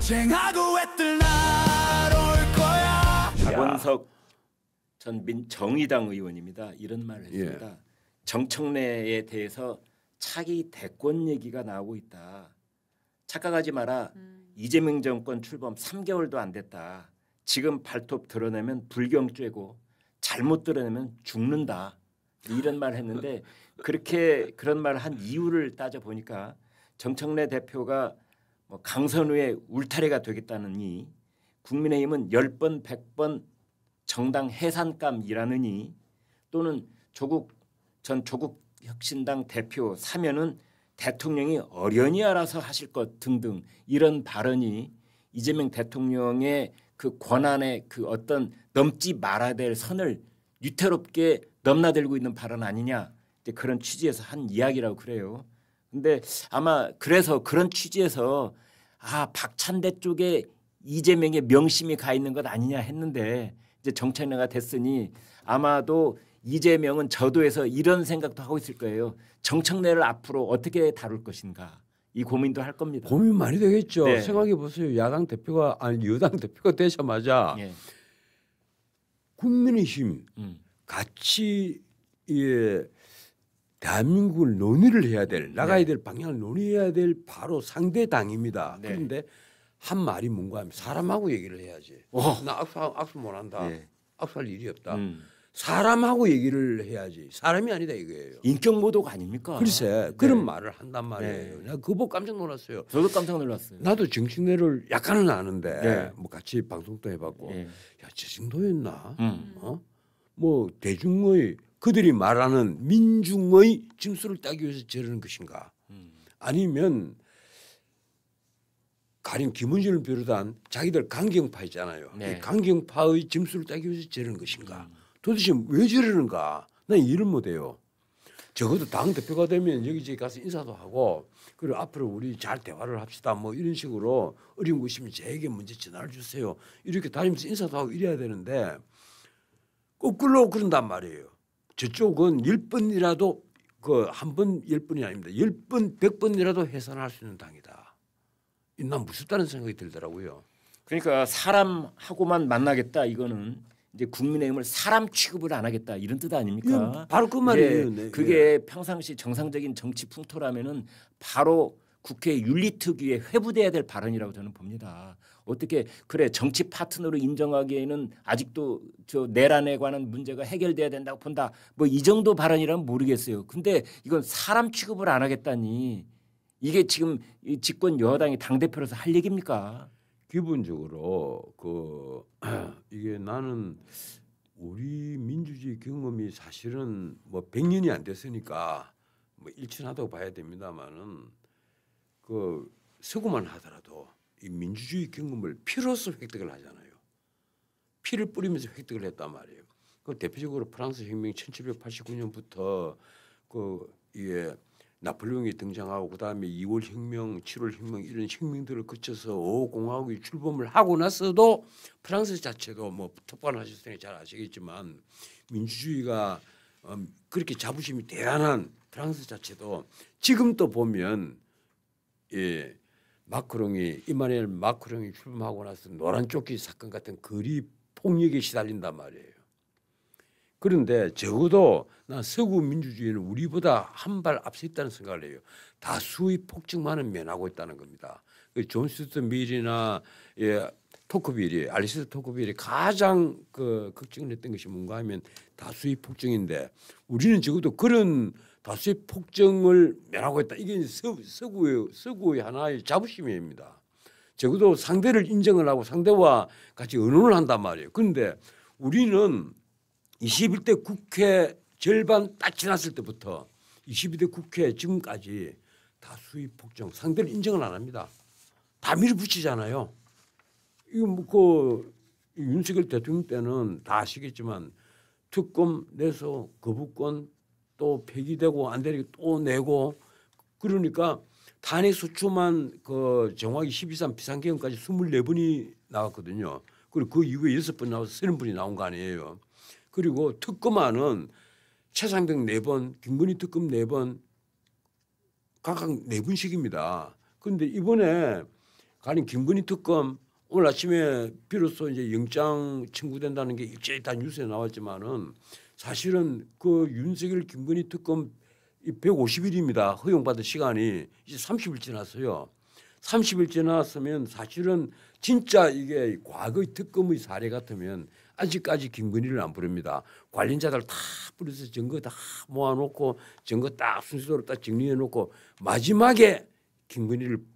쟁하고 애들 날올 거야. 박원석 전 정의당 의원입니다. 이런 말을 했습니다. 예. 정청래에 대해서 차기 대권 얘기가 나오고 있다. 착각하지 마라. 이재명 정권 출범 3개월도 안 됐다. 지금 발톱 드러내면 불경죄고 잘못 드러내면 죽는다. 이런 말을 했는데 그렇게 그런 말을 한 이유를 따져 보니까 정청래 대표가 뭐 강선우의 울타리가 되겠다느니 국민의힘은 10번 100번 정당 해산감이라느니 또는 전 조국혁신당 대표 사면은 대통령이 어련히 알아서 하실 것 등등 이런 발언이 이재명 대통령의 그 권한의 그 어떤 넘지 말아야 될 선을 위태롭게 넘나들고 있는 발언 아니냐 그런 취지에서 한 이야기라고 그래요. 근데 아마 그래서 그런 취지에서 박찬대 쪽에 이재명의 명심이 가 있는 것 아니냐 했는데 이제 정청래가 됐으니 아마도 이재명은 저도에서 이런 생각도 하고 있을 거예요. 정청래를 앞으로 어떻게 다룰 것인가 이 고민도 할 겁니다. 고민 많이 되겠죠. 네. 생각해 보세요. 야당 대표가 아니 여당 대표가 되자마자 예. 국민의힘 같이 대한민국을 논의를 해야 될 나가야 될 방향을 논의해야 될 바로 상대 당입니다. 네. 그런데 한 말이 뭔가 하면 사람하고 얘기를 해야지. 나 악수 못 한다. 네. 악수할 일이 없다. 사람하고 얘기를 해야지. 사람이 아니다 이거예요. 인격 모독 아닙니까? 글쎄 그런 말을 한단 말이에요. 내가 그거 보고 깜짝 놀랐어요. 저도 깜짝 놀랐어요. 나도 정청래를 약간은 아는데 네. 뭐 같이 방송도 해봤고 네. 야 저 정도였나? 뭐 대중의 그들이 말하는 민중의 짐수를 따기 위해서 저러는 것인가? 아니면 가령 김원준을 비롯한 자기들 강경파 있잖아요. 네. 이 강경파의 짐수를 따기 위해서 저러는 것인가? 도대체 왜 저러는가? 난 이해를 못해요. 적어도 당 대표가 되면 여기저기 가서 인사도 하고 그리고 앞으로 우리 잘 대화를 합시다 뭐 이런 식으로 어려운 거 있으면 저에게 먼저 전화를 주세요. 이렇게 다니면서 인사도 하고 이래야 되는데 거꾸로 그런단 말이에요. 저쪽은 10번이라도 그 한 번 10번이 아닙니다. 10번 100번이라도 해산할 수 있는 당이다. 난 무섭다는 생각이 들더라고요. 그러니까 사람하고만 만나겠다 이거는 이제 국민의힘을 사람 취급을 안 하겠다 이런 뜻 아닙니까? 바로 그 말이에요. 네, 그게 평상시 정상적인 정치 풍토라면은 바로 국회 윤리특위에 회부돼야 될 발언이라고 저는 봅니다. 어떻게 그래 정치 파트너로 인정하기에는 아직도 저 내란에 관한 문제가 해결돼야 된다고 본다. 뭐 이 정도 발언이라면 모르겠어요. 근데 이건 사람 취급을 안 하겠다니 이게 지금 이 집권 여당이 당 대표로서 할 얘기입니까? 기본적으로 이게 나는 우리 민주주의 경험이 사실은 뭐 100년이 안 됐으니까 뭐 일천하다고 봐야 됩니다만은 그 서구만 하더라도 이 민주주의 경험을 피로서 획득을 하잖아요. 피를 뿌리면서 획득을 했단 말이에요. 그 대표적으로 프랑스 혁명 1789년부터 이게 나폴레옹이 등장하고 그다음에 2월 혁명, 7월 혁명 이런 혁명들을 거쳐서 5호 공화국이 출범을 하고 나서도 프랑스 자체도 뭐 특파원하셨을 테니 잘 아시겠지만 민주주의가 그렇게 자부심이 대단한 프랑스 자체도 지금 또 보면 이마누엘 마크롱이 출범하고 나서 노란 조끼 사건 같은 거리 폭력에 시달린단 말이에요. 그런데 적어도 난 서구 민주주의는 우리보다 한 발 앞서 있다는 생각을 해요. 다수의 폭증만은 면하고 있다는 겁니다. 존 스튜어트 밀이나 토크빌이 알리스토 토크빌이 가장 걱정을 했던 것이 뭔가 하면 다수의 폭증인데 우리는 적어도 그런 다수의 폭증을 면하고 있다. 이게 서구의 하나의 자부심입니다. 적어도 상대를 인정을 하고 상대와 같이 의논을 한단 말이에요. 그런데 우리는 21대 국회 절반 딱 지났을 때부터 22대 국회 지금까지 다수의 폭정 상대를 인정을 안 합니다. 다 밀어붙이잖아요. 이거 뭐 윤석열 대통령 때는 다 아시겠지만 특검 내서 거부권 또 폐기되고 안 되니까 또 내고 그러니까 탄핵 소추만 정확히 12.3 비상계엄까지 24번이 나왔거든요. 그리고 그 이후에 6번 나와서 30번이 나온 거 아니에요. 그리고 특검안은 최상병 4번, 김건희 특검 4번, 각각 4번씩입니다. 그런데 이번에 가령 김건희 특검 오늘 아침에 비로소 이제 영장 청구된다는 게 일제히 다 뉴스에 나왔지만은 사실은 그 윤석열 김건희 특검 150일입니다. 허용받은 시간이 이제 30일 지났어요. 30일 지났으면 사실은 진짜 이게 과거의 특검의 사례 같으면 아직까지 김건희를 안 부릅니다. 관련자들 다 부려서 증거 다 모아놓고 증거 딱 순서대로 딱 정리해놓고 마지막에 김건희를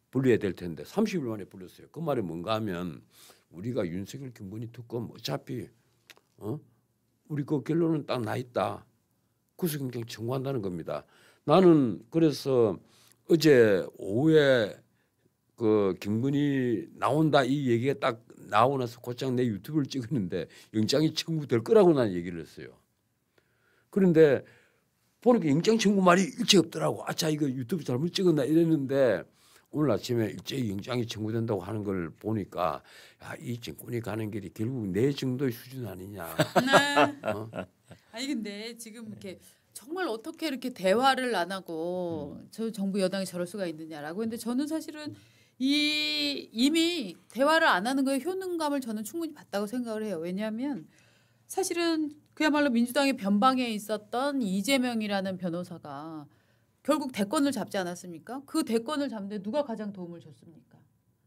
불러야 될 텐데 30일 만에 불렀어요. 그 말이 뭔가 하면 우리가 윤석열 김건희 특검 어차피 우리 그 결론은 딱 나 있다. 구속영장 청구한다는 겁니다. 나는 그래서 어제 오후에 그 김건희 나온다 이 얘기가 딱 나오고 나서 곧장 내 유튜브를 찍었는데 영장이 청구될 거라고 난 얘기를 했어요. 그런데 보니까 영장 청구 말이 일체 없더라고. 아차 이거 유튜브 잘못 찍었나 이랬는데 오늘 아침에 일제히 영장이 청구된다고 하는 걸 보니까 야, 이 정권이 가는 길이 결국 내 정도의 수준 아니냐. 네. 아니 근데 지금 이렇게 정말 어떻게 이렇게 대화를 안 하고 저 정부 여당이 저럴 수가 있느냐라고 했는데 저는 사실은 이미 대화를 안 하는 거에 효능감을 저는 충분히 봤다고 생각을 해요. 왜냐하면 사실은 그야말로 민주당의 변방에 있었던 이재명이라는 변호사가 결국 대권을 잡지 않았습니까? 그 대권을 잡는데 누가 가장 도움을 줬습니까?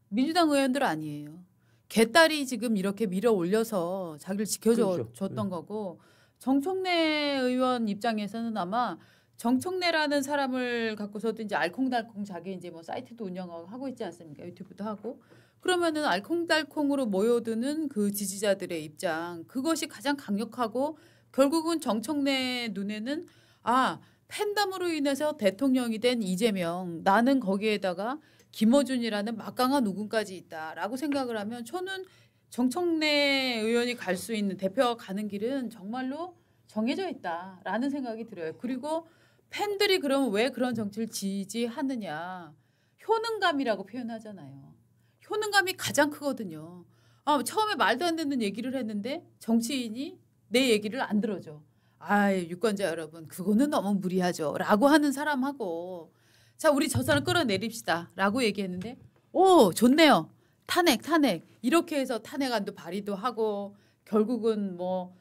민주당 의원들 아니에요. 개딸이 지금 이렇게 밀어 올려서 자기를 지켜줬던 거고 정청래 의원 입장에서는 아마 정청래라는 사람을 갖고서도 이제 알콩달콩 자기 이제 뭐 사이트도 운영하고 있지 않습니까? 유튜브도 하고 그러면은 알콩달콩으로 모여드는 그 지지자들의 입장 그것이 가장 강력하고 결국은 정청래 눈에는 팬덤으로 인해서 대통령이 된 이재명 나는 거기에다가 김어준이라는 막강한 우군까지 있다라고 생각을 하면 저는 정청래 의원이 갈 수 있는 대표가 가는 길은 정말로 정해져 있다라는 생각이 들어요. 그리고 팬들이 그러면 왜 그런 정치를 지지하느냐 효능감이라고 표현하잖아요. 효능감이 가장 크거든요. 처음에 말도 안 되는 얘기를 했는데 정치인이 내 얘기를 안 들어줘. 유권자 여러분 그거는 너무 무리하죠 라고 하는 사람하고 자 우리 저 사람 끌어내립시다 라고 얘기했는데 오 좋네요. 탄핵 이렇게 해서 탄핵안도 발의도 하고 결국은 뭐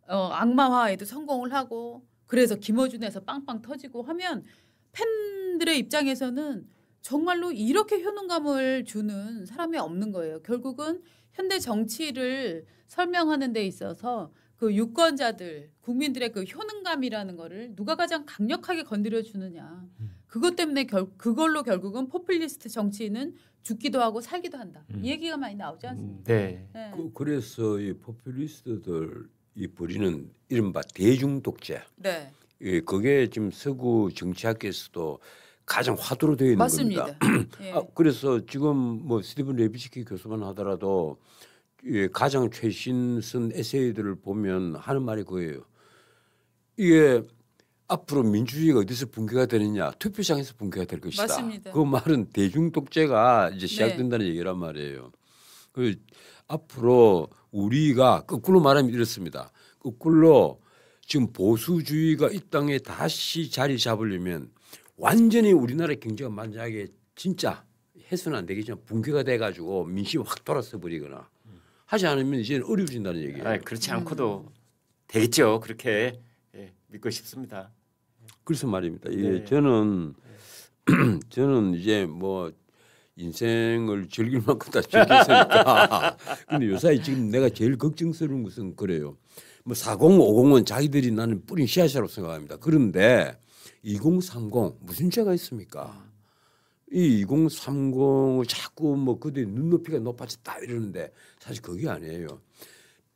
악마화에도 성공을 하고 그래서 김어준에서 빵빵 터지고 하면 팬들의 입장에서는 정말로 이렇게 효능감을 주는 사람이 없는 거예요. 결국은 현대 정치를 설명하는 데 있어서 그 유권자들 국민들의 그 효능감이라는 거를 누가 가장 강력하게 건드려 주느냐. 그것 때문에 그걸로 결국은 포퓰리스트 정치인은 죽기도 하고 살기도 한다. 이 얘기가 많이 나오지 않습니까? 네. 네. 그래서 이 포퓰리스트들이 벌이는 이른바 대중 독재. 네. 그게 지금 서구 정치학계에서도 가장 화두로 되어 있는 맞습니다. 겁니다. 예. 그래서 지금 뭐 스티븐 레비츠키 교수만 하더라도 가장 최신 쓴 에세이들을 보면 하는 말이 그거예요. 이게 앞으로 민주주의가 어디서 붕괴가 되느냐 투표장에서 붕괴가 될 것이다. 맞습니다. 그 말은 대중 독재가 이제 시작된다는 얘기란 말이에요. 그 앞으로 우리가 거꾸로 말하면 이렇습니다. 거꾸로 지금 보수주의가 이 땅에 다시 자리 잡으려면 완전히 우리나라 경제가 만약에 진짜 해서는 안 되겠지만 붕괴가 돼가지고 민심이 확 돌아서 버리거나 하지 않으면 이제는 어려워진다는 얘기예요. 그렇지 않고도 되겠죠. 그렇게 믿고 싶습니다. 그래서 말입니다. 네. 저는 이제 뭐 인생을 즐길 만큼 다 즐겼으니까. 근데 요사이 지금 내가 제일 걱정스러운 것은 그래요. 뭐 4050은 자기들이 나는 뿌린 씨앗이라고 생각합니다. 그런데 2030 무슨 죄가 있습니까? 이 2030을 자꾸 뭐 그들이 눈높이가 높아졌다 이러는데 사실 그게 아니에요.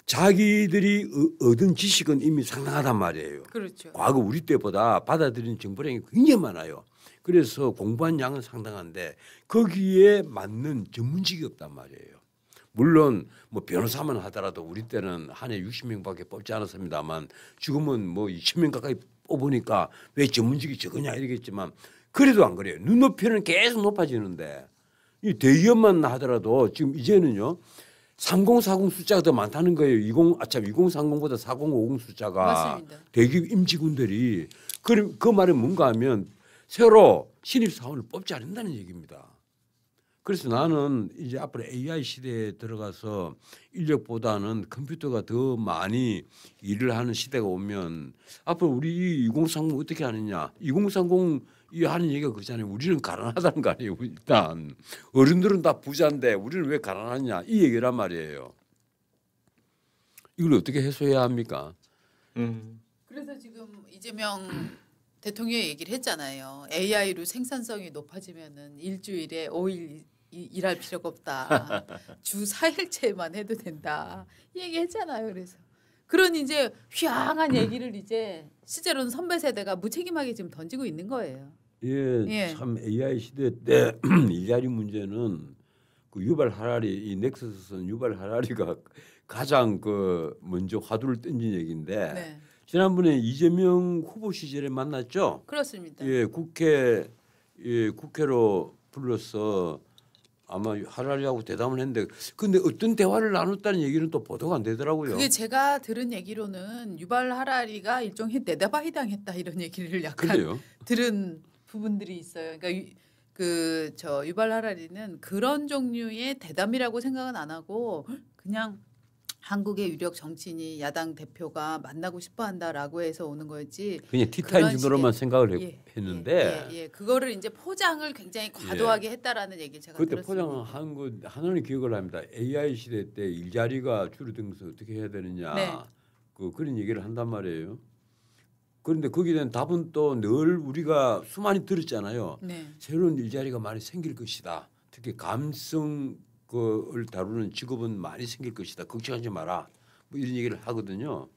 자기들이 얻은 지식은 이미 상당하단 말이에요. 그렇죠. 과거 우리 때보다 받아들이는 정보량이 굉장히 많아요. 그래서 공부한 양은 상당한데 거기에 맞는 전문직이 없단 말이에요. 물론 뭐 변호사만 하더라도 우리 때는 한 해 60명밖에 뽑지 않았습니다만 지금은 뭐 2,000명 가까이 뽑으니까 왜 전문직이 적으냐 이러겠지만 그래도 안 그래요. 눈높이는 계속 높아지는데 이 대기업만 하더라도 지금 이제는요. 3040 숫자가 더 많다는 거예요. 2030보다 4050 숫자가 맞습니다. 대기업 임직원들이 그 말은 뭔가 하면 새로 신입사원을 뽑지 않는다는 얘기입니다. 그래서 나는 이제 앞으로 AI 시대에 들어가서 인력보다는 컴퓨터가 더 많이 일을 하는 시대가 오면 앞으로 우리 2030 어떻게 하느냐. 2030 이 하는 얘기가 그렇잖아요. 우리는 가난하다는 거 아니에요. 일단 어른들은 다 부자인데 우리는 왜 가난하냐 이 얘기란 말이에요. 이걸 어떻게 해소해야 합니까? 그래서 지금 이재명 대통령이 얘기를 했잖아요. AI로 생산성이 높아지면은 일주일에 5일 일할 필요가 없다. 주 4일째만 해도 된다. 이 얘기 했잖아요. 그래서 그런 이제 휘황한 얘기를 이제 실제로는 선배 세대가 무책임하게 지금 던지고 있는 거예요. 예, 예. 참 AI 시대 때 일자리 문제는 그 유발 하라리 이 넥서스선 유발 하라리가 가장 그 먼저 화두를 던진 얘기인데 네. 지난번에 이재명 후보 시절에 만났죠. 그렇습니다. 예, 국회로 불러서 아마 하라리하고 대담을 했는데 근데 어떤 대화를 나눴다는 얘기는 또 보도가 안 되더라고요. 그게 제가 들은 얘기로는 유발 하라리가 일종의 내다바이당했다 이런 얘기를 약간 그래요? 들은 부분들이 있어요. 그러니까 저 유발 하라리는 그런 종류의 대담이라고 생각은 안 하고 그냥 한국의 유력 정치인이 야당 대표가 만나고 싶어한다라고 해서 오는 거였지. 그냥 티타임 그런 정도로만 식의- 생각을 했는데 예, 그거를 이제 포장을 굉장히 과도하게 했다라는 얘기를 제가 그때 들었습니다. 포장한 거 하나는 기억을 합니다. AI 시대 때 일자리가 줄어들면서 어떻게 해야 되느냐 네. 그런 얘기를 한단 말이에요. 그런데 거기에 대한 답은 또 늘 우리가 수많이 들었잖아요. 네. 새로운 일자리가 많이 생길 것이다. 특히 감성을 다루는 직업은 많이 생길 것이다. 걱정하지 마라. 뭐 이런 얘기를 하거든요.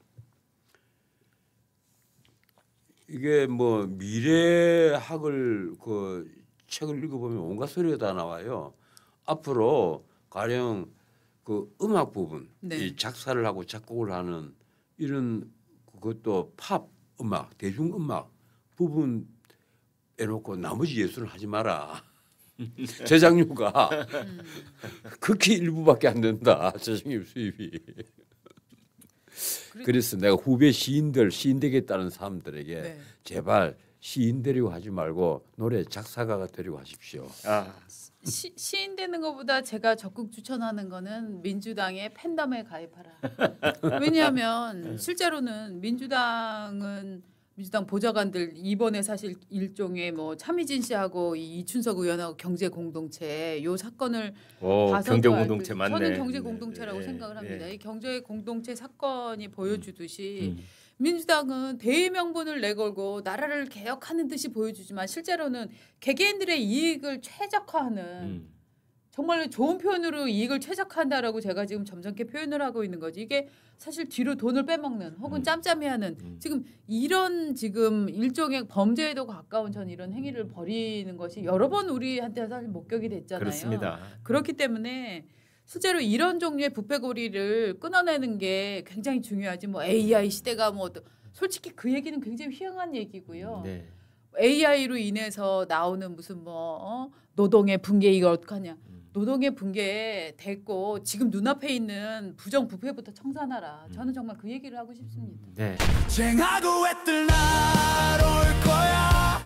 이게 뭐 미래학을 그 책을 읽어보면 온갖 소리가 다 나와요. 앞으로 가령 그 음악 부분, 네. 이 작사를 하고 작곡을 하는 이런 그것도 팝 음악, 대중 음악 부분 빼놓고 나머지 예술은 하지 마라. 제작료가 극히 일부밖에 안 된다. 제작료 수입이. 그래서 내가 후배 시인 되겠다는 사람들에게 네. 제발 시인 되려고 하지 말고 노래 작사가가 되려고 하십시오. 아, 시인 되는 것보다 제가 적극 추천하는 거는 민주당의 팬덤에 가입하라. 왜냐하면 실제로는 민주당 보좌관들 이번에 사실 일종의 뭐 차미진 씨하고 이 이춘석 의원하고 경제 공동체 요 사건을 봐서도 경제 알고 공동체 있어요. 맞네. 저는 경제 공동체라고 네, 생각을 합니다. 네. 이 경제 공동체 사건이 보여주듯이 음. 민주당은 대의명분을 내걸고 나라를 개혁하는 듯이 보여주지만 실제로는 개개인들의 이익을 최적화하는 음. 정말 좋은 표현으로 이익을 최적화한다라고 제가 지금 점잖게 표현을 하고 있는 거지. 이게 사실 뒤로 돈을 빼먹는 혹은 짬짬이하는 지금 이런 지금 일종의 범죄에도 가까운 전 이런 행위를 벌이는 것이 여러 번 우리한테 사실 목격이 됐잖아요. 그렇습니다. 그렇기 때문에 실제로 이런 종류의 부패고리를 끊어내는 게 굉장히 중요하지. 뭐 AI 시대가 뭐 솔직히 그 얘기는 굉장히 휘황한 얘기고요. 네. AI로 인해서 나오는 무슨 뭐 노동의 붕괴 이걸 어떡하냐. 노동의 붕괴 됐고 지금 눈앞에 있는 부정부패부터 청산하라. 저는 정말 그 얘기를 하고 싶습니다. 네. 쟁하고 애들 날 올 거야